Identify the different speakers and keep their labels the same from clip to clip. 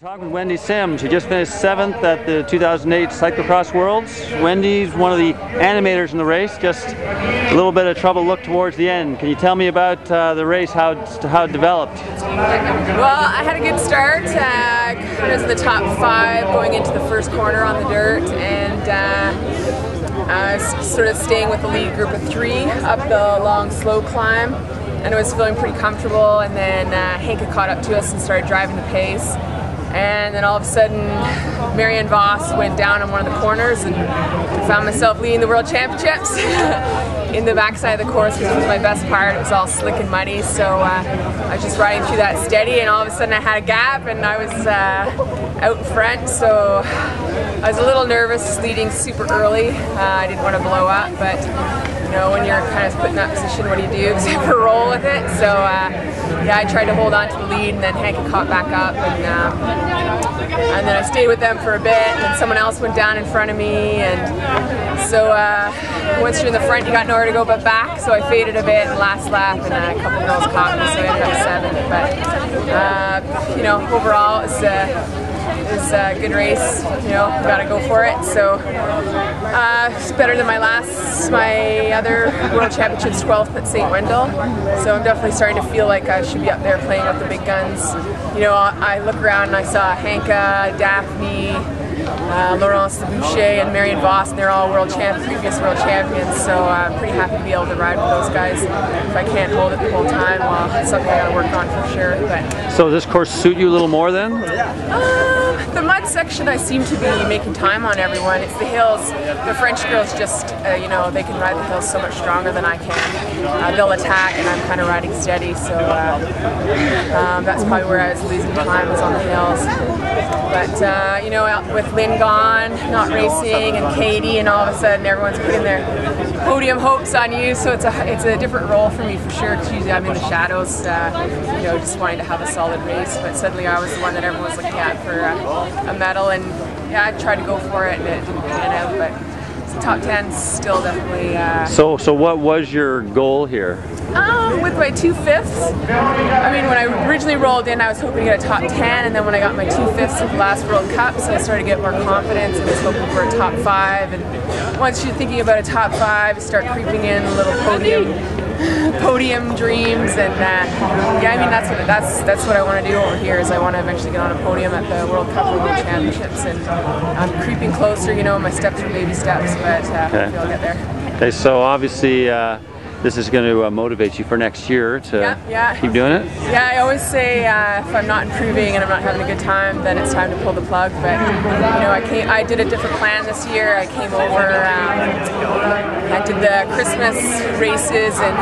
Speaker 1: Talking with Wendy Simms, who just finished 7th at the 2008 Cyclo-cross Worlds. Wendy's one of the animators in the race. Just a little bit of trouble look towards the end. Can you tell me about the race, how it developed?
Speaker 2: Well, I had a good start. I was in the top 5 going into the first corner on the dirt, and I was sort of staying with the lead group of 3 up the long slow climb, and I was feeling pretty comfortable. And then Hank had caught up to us and started driving the pace. And then all of a sudden, Marianne Vos went down on one of the corners, and I found myself leading the World Championships in the backside of the course, which was my best part. It was all slick and muddy, so I was just riding through that steady, and all of a sudden I had a gap, and I was out in front, so I was a little nervous leading super early. I didn't want to blow up, but you know, when you're kind of put in that position, what do you do except for roll with it? So yeah, I tried to hold on to the lead, and then Hank had caught back up, and then I stayed with them for a bit, and then someone else went down in front of me, and so once you're in the front, you got nowhere to go but back, so I faded a bit in the last lap, and a couple of girls caught me, so I ended up 7th. But you know, overall, it was a good race. You know, gotta go for it. So it's better than my other World Championships 12th at St. Wendell. So I'm definitely starting to feel like I should be up there playing with the big guns. You know, I look around and I saw Hanka, Daphne, Laurence Boucher, and Marianne Vos, and they're all previous world champions. So I'm pretty happy to be able to ride with those guys. If I can't hold it the whole time, well, it's something I gotta work on for sure. But
Speaker 1: so does this course suit you a little more then?
Speaker 2: The mud section I seem to be making time on everyone. It's the hills. The French girls just, you know, they can ride the hills so much stronger than I can. They'll attack, and I'm kind of riding steady, so that's probably where I was losing time, was on the hills. But you know, with Lynn gone, not racing, and Katie, and all of a sudden everyone's putting their podium hopes on you, so it's a different role for me for sure, because usually I'm in the shadows, you know, just wanting to have a solid race, but suddenly I was the one that everyone was looking at for a medal, and yeah, I tried to go for it, and it didn't pan out, but top 10 still definitely.
Speaker 1: So what was your goal here?
Speaker 2: With my 2/5, I mean, when I originally rolled in, I was hoping to get a top 10, and then when I got my 2/5 of the last World Cup, so I started to get more confidence and was hoping for a top 5. And once you're thinking about a top 5, you start creeping in little podium dreams, and yeah, I mean, that's what I want to do over here. Is I want to eventually get on a podium at the World Cup or World Championships, and I'm creeping closer. You know, my steps are baby steps, but hopefully I'll get there.
Speaker 1: Okay, so obviously this is going to motivate you for next year to keep doing it?
Speaker 2: Yeah, I always say if I'm not improving and I'm not having a good time, then it's time to pull the plug. But you know, I did a different plan this year. I came over, I did the Christmas races, and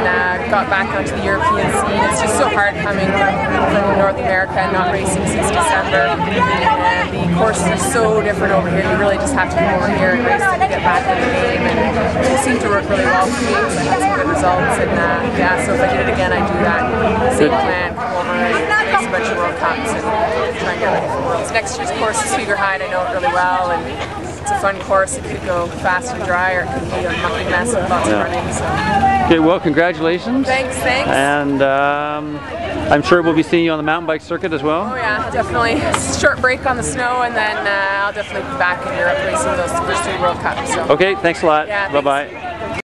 Speaker 2: got back onto the European scene. It's just so hard coming from North America and not racing since December. And the courses are so different over here. You really just have to come over here and race to get back in the game. And it seemed to work really well for me. So I had some good results. And yeah, so if I did it again, I'd do that same plan, come over and race a bunch of World Cups and try and get ready for Worlds. Next year's course is Figure Height. I know it really well, and it's a fun course. It could go fast and dry, or it could be a mucky mess with lots of running. So.
Speaker 1: Okay, well, congratulations.
Speaker 2: Thanks.
Speaker 1: And I'm sure we'll be seeing you on the mountain bike circuit as well.
Speaker 2: Oh yeah, definitely. Short break on the snow, and then I'll definitely be back in Europe racing those first 3 World Cups. So.
Speaker 1: Okay, thanks a lot.
Speaker 2: Yeah,
Speaker 1: bye-bye.